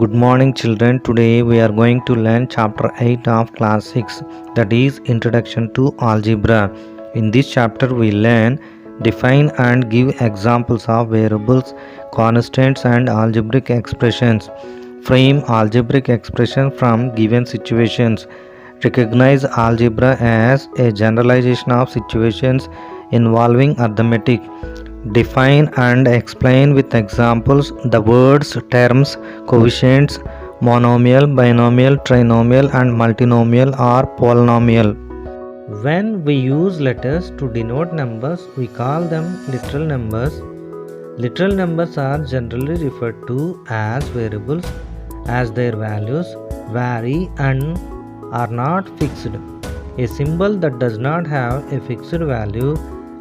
Good morning, children. Today we are going to learn chapter 8 of class 6, that is Introduction to Algebra. In this chapter, we learn define and give examples of variables, constants, and algebraic expressions. Frame algebraic expression from given situations. Recognize algebra as a generalization of situations involving arithmetic. Define and explain with examples the words, terms, coefficients, monomial, binomial, trinomial, and multinomial or polynomial. When we use letters to denote numbers, we call them literal numbers. Literal numbers are generally referred to as variables as their values vary and are not fixed. A symbol that does not have a fixed value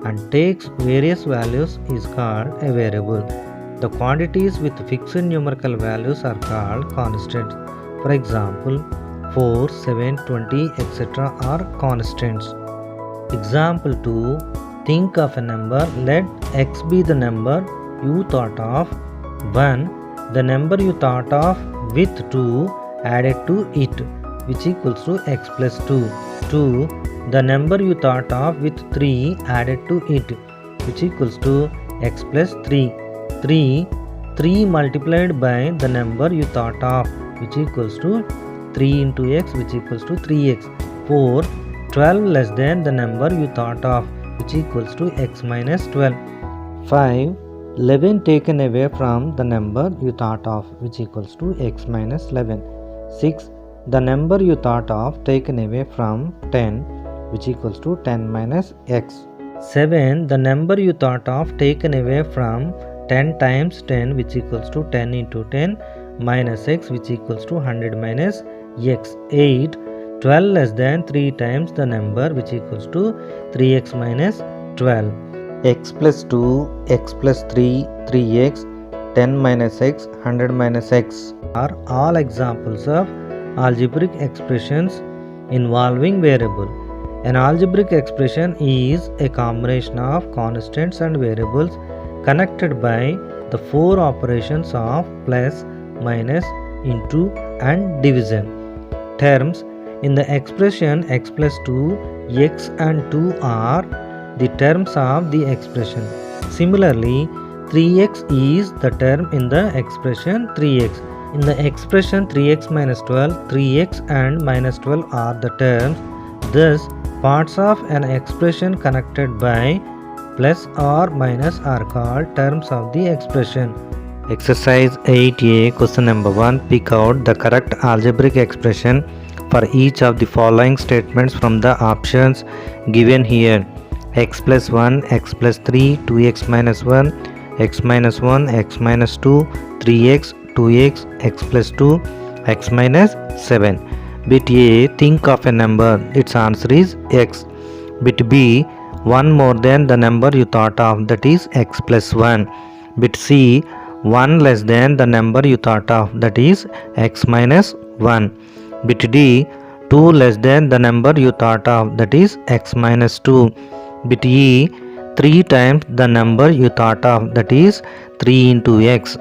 and takes various values is called a variable. The quantities with fixed numerical values are called constants. For example, 4, 7, 20, etc. are constants. Example 2. Think of a number. Let x be the number you thought of. 1. The number you thought of with 2 added to it, which equals to x plus 2. 2. The number you thought of with 3 added to it, which equals to x plus 3. 3. 3 multiplied by the number you thought of, which equals to 3 into x, which equals to 3x. 4. 12 less than the number you thought of, which equals to x minus 12. 5. 11 taken away from the number you thought of, which equals to x minus 11. 6. The number you thought of taken away from 10, which equals to 10 minus x. 7. The number you thought of taken away from 10 times 10, which equals to 10 into 10 minus x, which equals to 100 minus x. 8. 12 less than 3 times the number, which equals to 3x minus 12. X plus 2, x plus 3, 3x, 10 minus x, 100 minus x are all examples of algebraic expressions involving variable. An algebraic expression is a combination of constants and variables connected by the four operations of plus, minus, into, and division. Terms. In the expression x plus 2, x and 2 are the terms of the expression. Similarly, 3x is the term in the expression 3x. In the expression 3x minus 12, 3x and minus 12 are the terms. Thus, parts of an expression connected by plus or minus are called terms of the expression. Exercise 8a, question number 1. Pick out the correct algebraic expression for each of the following statements from the options given here. X plus 1, x plus 3, 2x minus 1, x minus 1, x minus 2, 3x, 2x, x plus 2, x minus 7. Bit A, think of a number. Its answer is x. Bit B, 1 more than the number you thought of, that is x plus 1. Bit C, 1 less than the number you thought of, that is x minus 1. Bit D, 2 less than the number you thought of, that is x minus 2. Bit E, 3 times the number you thought of, that is 3 into x.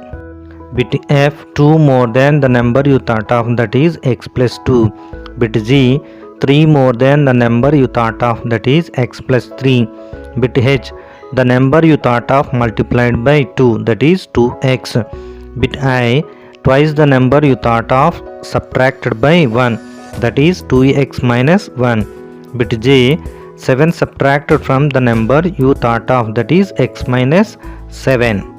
Bit F, 2 more than the number you thought of, that is x plus 2. Bit G, 3 more than the number you thought of, that is x plus 3. Bit H, the number you thought of multiplied by 2, that is 2x. Bit I, twice the number you thought of subtracted by 1, that is 2x minus 1. Bit J, 7 subtracted from the number you thought of, that is x minus 7.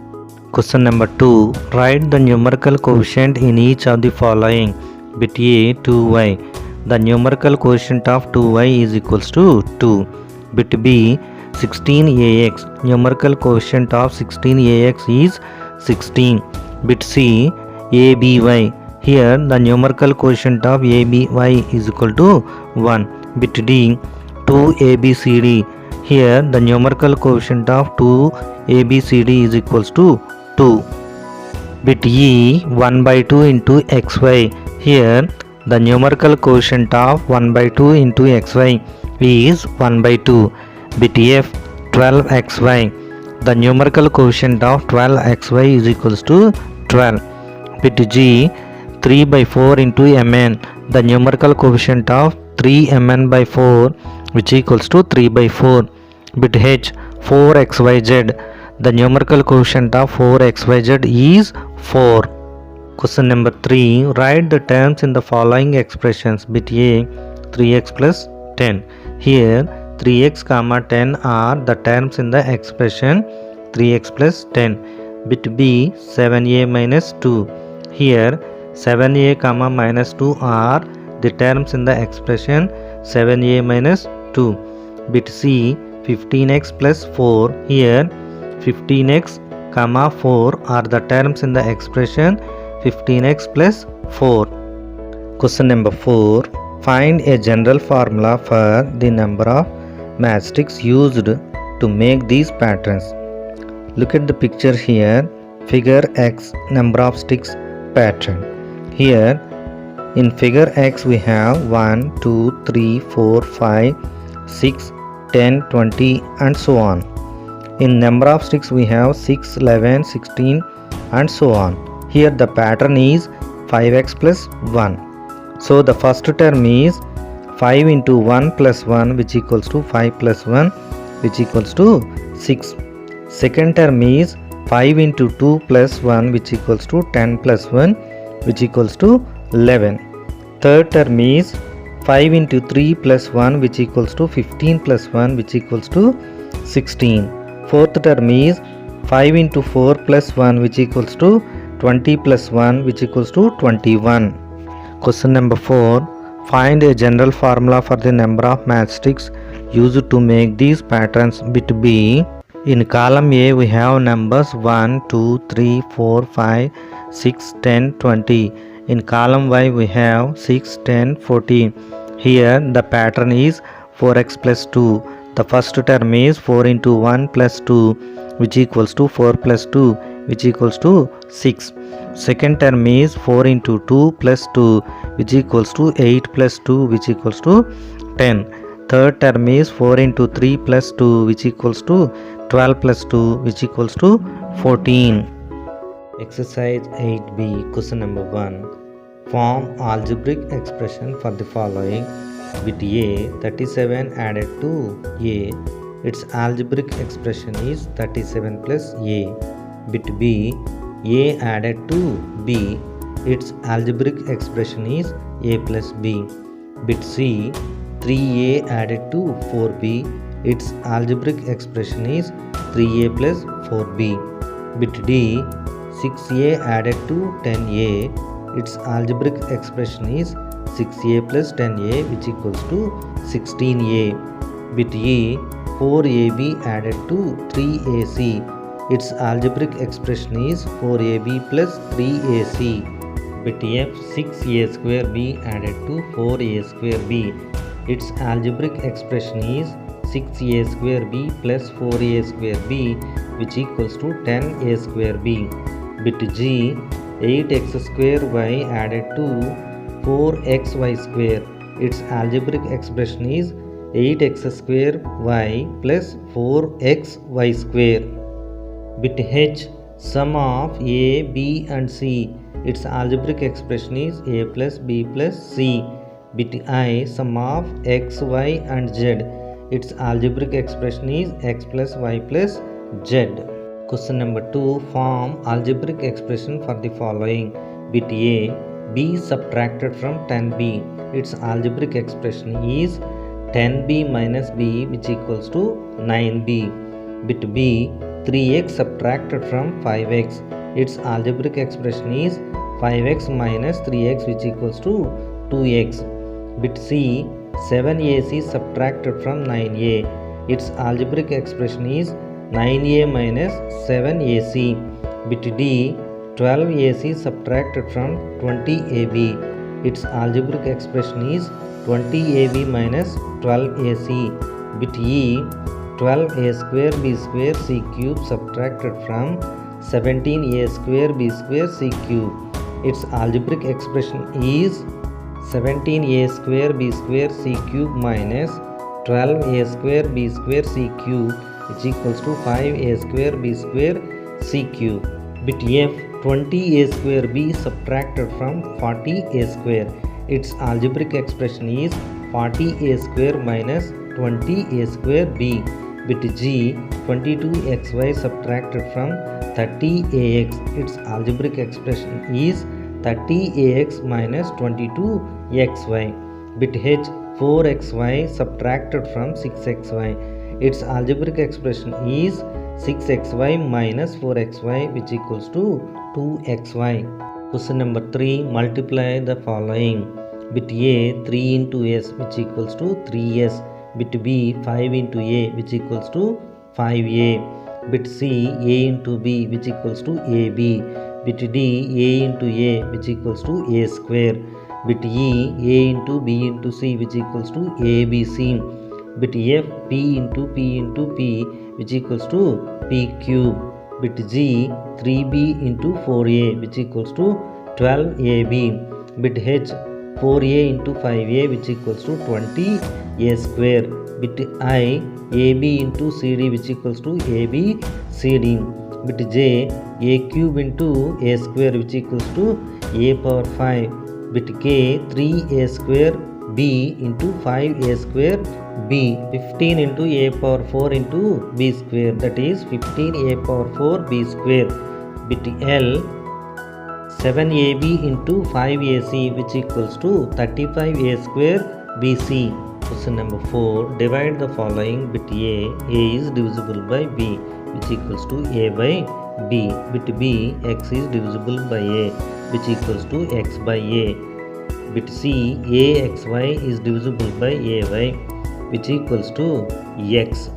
Question number 2. Write the numerical quotient in each of the following. Bit A, 2y. The numerical quotient of 2y is equals to 2. Bit B, 16ax. Numerical quotient of 16ax is 16. Bit C, aby. Here the numerical quotient of aby is equal to 1. Bit D, 2abcd. Here the numerical quotient of 2abcd is equals to 2. Bit E, 1 by 2 into xy. Here the numerical quotient of 1 by 2 into xy is 1 by 2. Bit F, 12xy. The numerical quotient of 12xy is equals to 12. Bit G, 3 by 4 into mn, the numerical coefficient of 3mn by 4, which equals to 3 by 4. Bit h, 4xyz, the numerical coefficient of 4xyz is 4. Question number 3. Write the terms in the following expressions. Bit a, 3x plus 10. Here 3x comma 10 are the terms in the expression 3x plus 10. Bit b, 7a minus 2. Here 7a comma minus 2 are the terms in the expression 7a minus 2. Bit c, 15x plus 4. Here 15x comma 4 are the terms in the expression 15x plus 4. Question number 4. Find a general formula for the number of matchsticks used to make these patterns. Look at the picture here. Figure X, number of sticks pattern. Here in figure X we have 1, 2, 3, 4, 5, 6, 10, 20 and so on. In number of sticks we have 6, 11, 16 and so on. Here the pattern is 5x plus 1. So the first term is 5 into 1 plus 1, which equals to 5 plus 1, which equals to 6. Second term is 5 into 2 plus 1, which equals to 10 plus 1, which equals to 11. Third term is 5 into 3 plus 1, which equals to 15 plus 1, which equals to 16. Fourth term is 5 into 4 plus 1, which equals to 20 plus 1, which equals to 21. Question number 4. Find a general formula for the number of matchsticks used to make these patterns. Bit b. In column A we have numbers 1, 2, 3, 4, 5, 6, 10, 20. In column Y we have 6, 10, 14. Here the pattern is 4x plus 2. The first term is 4 into 1 plus 2, which equals to 4 plus 2, which equals to 6. Second term is 4 into 2 plus 2, which equals to 8 plus 2, which equals to 10. Third term is 4 into 3 plus 2, which equals to 12 plus 2, which equals to 14. Exercise 8b, question number 1. Form algebraic expression for the following. Bit a, 37 added to a, its algebraic expression is 37 plus a. Bit b, a added to b, its algebraic expression is a plus b. Bit c, 3a added to 4b, its algebraic expression is 3a plus 4b. Bit d, 6a added to 10a, its algebraic expression is 6a plus 10a, which equals to 16a. Bit e, 4ab added to 3ac, its algebraic expression is 4ab plus 3ac. Bit f, 6a square b added to 4a square b, its algebraic expression is 6a square b plus 4a square b, which equals to 10a square b. Bit g, 8x square y added to 4xy square, its algebraic expression is 8x square y plus 4xy square. Bit h, sum of a, b and c, its algebraic expression is a plus b plus c. Bit I, sum of x, y and z, its algebraic expression is x plus y plus z. Question number 2. Form algebraic expression for the following. Bit a, b subtracted from 10b, its algebraic expression is 10b minus b, which equals to 9b. Bit b, 3x subtracted from 5x, its algebraic expression is 5x minus 3x, which equals to 2x. Bit c, 7ac subtracted from 9a, its algebraic expression is 9a minus 7ac. Bit d, 12ac subtracted from 20ab, its algebraic expression is 20ab minus 12ac. Bit e, 12a square b square c cube subtracted from 17a square b square c cube, its algebraic expression is 17a square b square c cube minus 12a square b square c cube, which equals to 5a square b square c cube. Bit f, 20a square b subtracted from 40a square. Its algebraic expression is 40a square minus 20a square b. Bit g, 22xy subtracted from 30ax. Its algebraic expression is 30ax minus 22xy. Bit h, 4xy subtracted from 6xy. Its algebraic expression is 6xy minus 4xy, which equals to 2xy. Question number 3. Multiply the following. Bit a, 3 into s, which equals to 3s. Bit b, 5 into a, which equals to 5a. Bit c, a into b, which equals to ab. Bit d, a into a, which equals to a square. Bit e, a into b into c, which equals to abc. Bit f, p into p into p, which equals to p cube. Bit g, 3b into 4a, which equals to 12ab. Bit h, 4a into 5a, which equals to 20a square. Bit I, ab into cd, which equals to ab cd. Bit j, a cube into a square, which equals to a power 5. Bit k, 3a square b into 5a square b. 15 into a power 4 into b square, that is 15a power 4 b square. Bit l, 7ab into 5ac, which equals to 35a square bc. Question number 4. Divide the following. Bit a is divisible by b, which equals to a by b. Bit b, x is divisible by a, which equals to x by a. Bit c, axy is divisible by ay, which equals to x.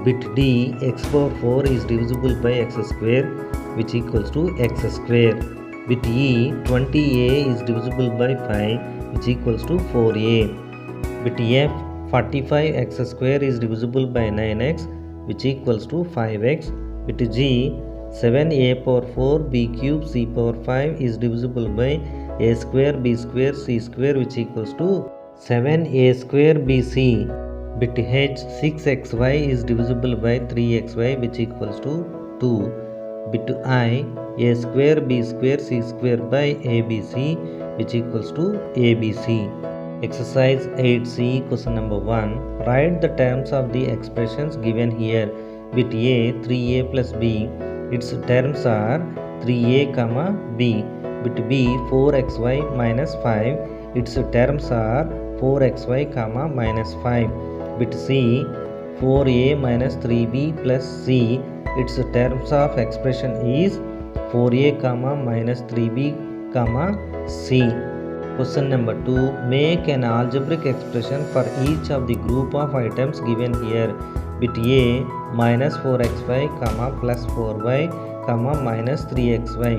Bit d, x power 4 is divisible by x square, which equals to x square. Bit e, 20a is divisible by 5, which equals to 4a. Bit f, 45x square is divisible by 9x, which equals to 5x. Bit g, 7a power 4 b cube c power 5 is divisible by a square b square c square, which equals to 7a square bc. Bit h, 6xy is divisible by 3xy, which equals to 2. Bit I, a square b square c square by abc, which equals to abc. Exercise 8c, question number 1. Write the terms of the expressions given here. Bit a, 3a plus b. Its terms are 3a comma b. Bit b, 4xy minus 5. Its terms are 4xy comma minus 5. Bit c, 4a minus 3b plus c. Its terms of expression is 4a comma minus 3b comma c. Question number 2. Make an algebraic expression for each of the group of items given here. Bit a, minus 4xy comma plus 4y comma minus 3xy.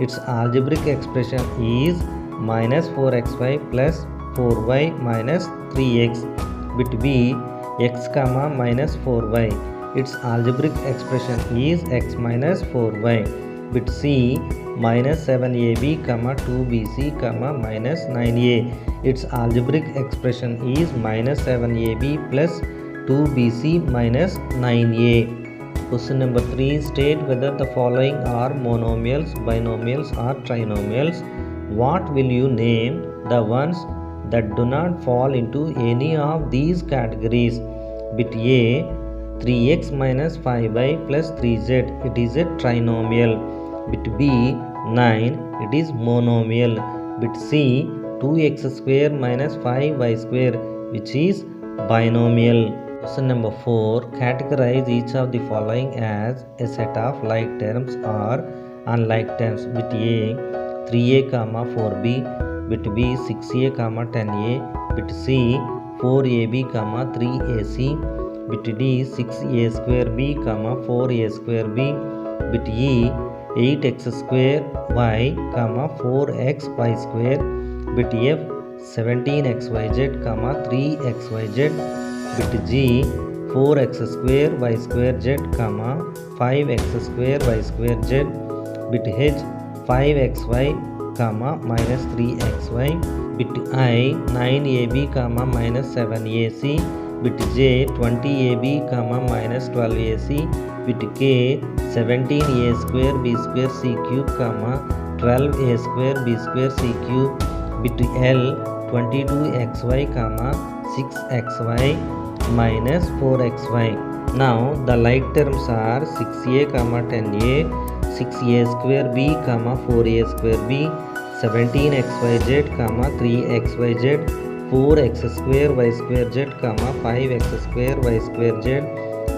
Its algebraic expression is minus 4xy plus 4y minus 3x. Bit b, x comma minus 4y. Its algebraic expression is x minus 4y. Bit c, minus 7ab comma 2bc comma minus 9a. Its algebraic expression is minus 7ab plus 2bc minus 9a. Question number 3. State whether the following are monomials, binomials or trinomials. What will you name the ones that do not fall into any of these categories? Bit a, 3x minus 5y plus 3z, it is a trinomial. Bit b, 9, it is monomial. Bit c, 2x square minus 5y square, which is binomial. Question number 4. Categorize each of the following as a set of like terms or unlike terms. Bit a, 3a comma 4b. Bit b, 6a comma 10a. Bit c, 4ab comma 3ac. Bit d, 6a square b comma 4a square b. Bit e, 8x square y comma 4x y square. Bit f, 17xyz comma 3xyz. Bit g, 4x square y square z comma 5x square y square z. Bit h, 5xy comma minus 3xy. Bit I, 9ab comma minus 7ac. Bit j, 20ab comma minus 12ac. with k 17a square b square c cube comma 12a square b square c cube with L 22xy comma 6xy minus 4xy. Now the like terms are 6a comma 10a 6a square b comma 4a square b 17xyz comma 3xyz 4x square y square z comma 5x square y square z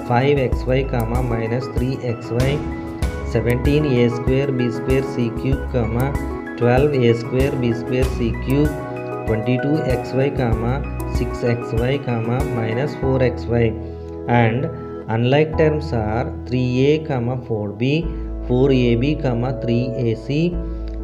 5xy comma minus 3xy 17a square b square c cube comma 12a square b square c cube 22xy comma 6xy comma minus 4xy. And unlike terms are 3a comma 4b 4ab comma 3ac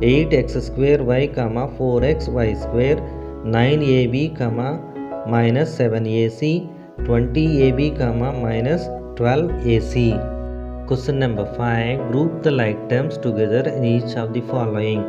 8x square y comma 4x y square 9ab comma minus 7ac 20ab comma minus 12ac. Question number 5. Group the like terms together in each of the following.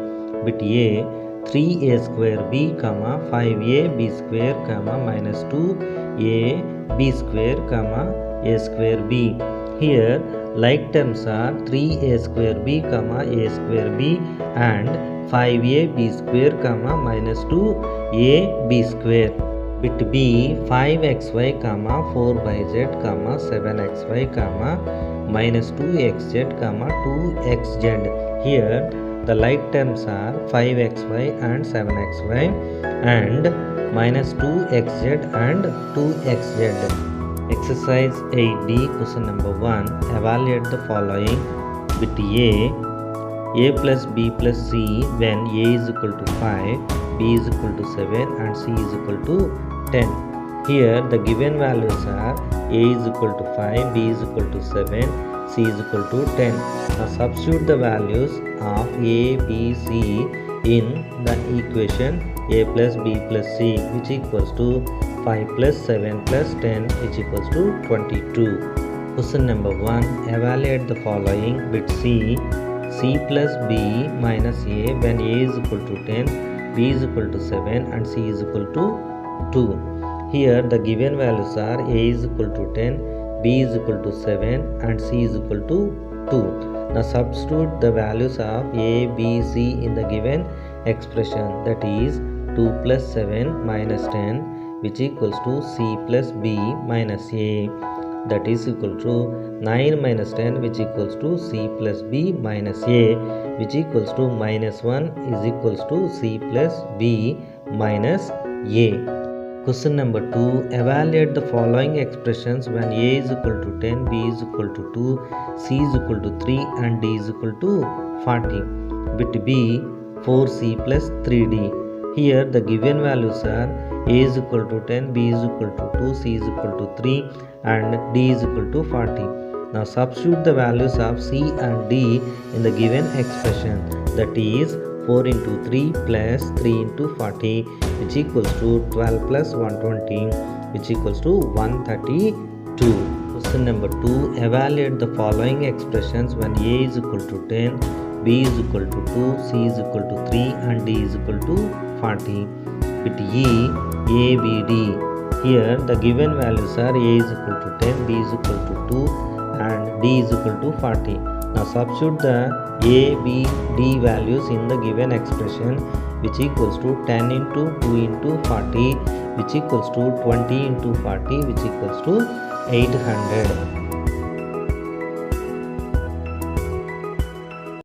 Bit A 3a square b comma 5a b square comma minus 2a b square comma a square b. Here like terms are 3a square b comma a square b and 5a b square comma minus 2a b square. Bit B 5xy comma 4yz comma 7xy comma minus 2xz comma 2xz. Here the like terms are 5xy and 7xy and minus 2xz and 2xz. Exercise 8D question number 1. Evaluate the following. Bit A plus B plus C when A is equal to 5, B is equal to 7 and C is equal to 10. Here the given values are A is equal to 5, B is equal to 7, C is equal to 10. Now substitute the values of A, B, C in the equation A plus B plus C, which equals to 5 plus 7 plus 10, which equals to 22. Question number 1. Evaluate the following. Bit C plus B minus A when A is equal to 10, B is equal to 7 and C is equal to 2. Here the given values are A is equal to 10, B is equal to 7 and C is equal to 2. Now substitute the values of A, B, C in the given expression, that is 2 plus 7 minus 10, which equals to C plus B minus A, that is equal to 9 minus 10, which equals to C plus B minus A, which equals to minus 1 is equals to C plus B minus A. Question number 2. Evaluate the following expressions when A is equal to 10, B is equal to 2, C is equal to 3 and D is equal to 40. Bit B 4C plus 3D. Here the given values are A is equal to 10, B is equal to 2, C is equal to 3 and D is equal to 40. Now substitute the values of C and D in the given expression, that is 4 into 3 plus 3 into 40, which equals to 12 plus 120, which equals to 132. Question number 2. Evaluate the following expressions when A is equal to 10, B is equal to 2, C is equal to 3 and D is equal to 40. With E, A, B, D. Here the given values are A is equal to 10, B is equal to 2 and D is equal to 40. Now substitute the A, B, D values in the given expression, which equals to 10 into 2 into 40, which equals to 20 into 40, which equals to 800.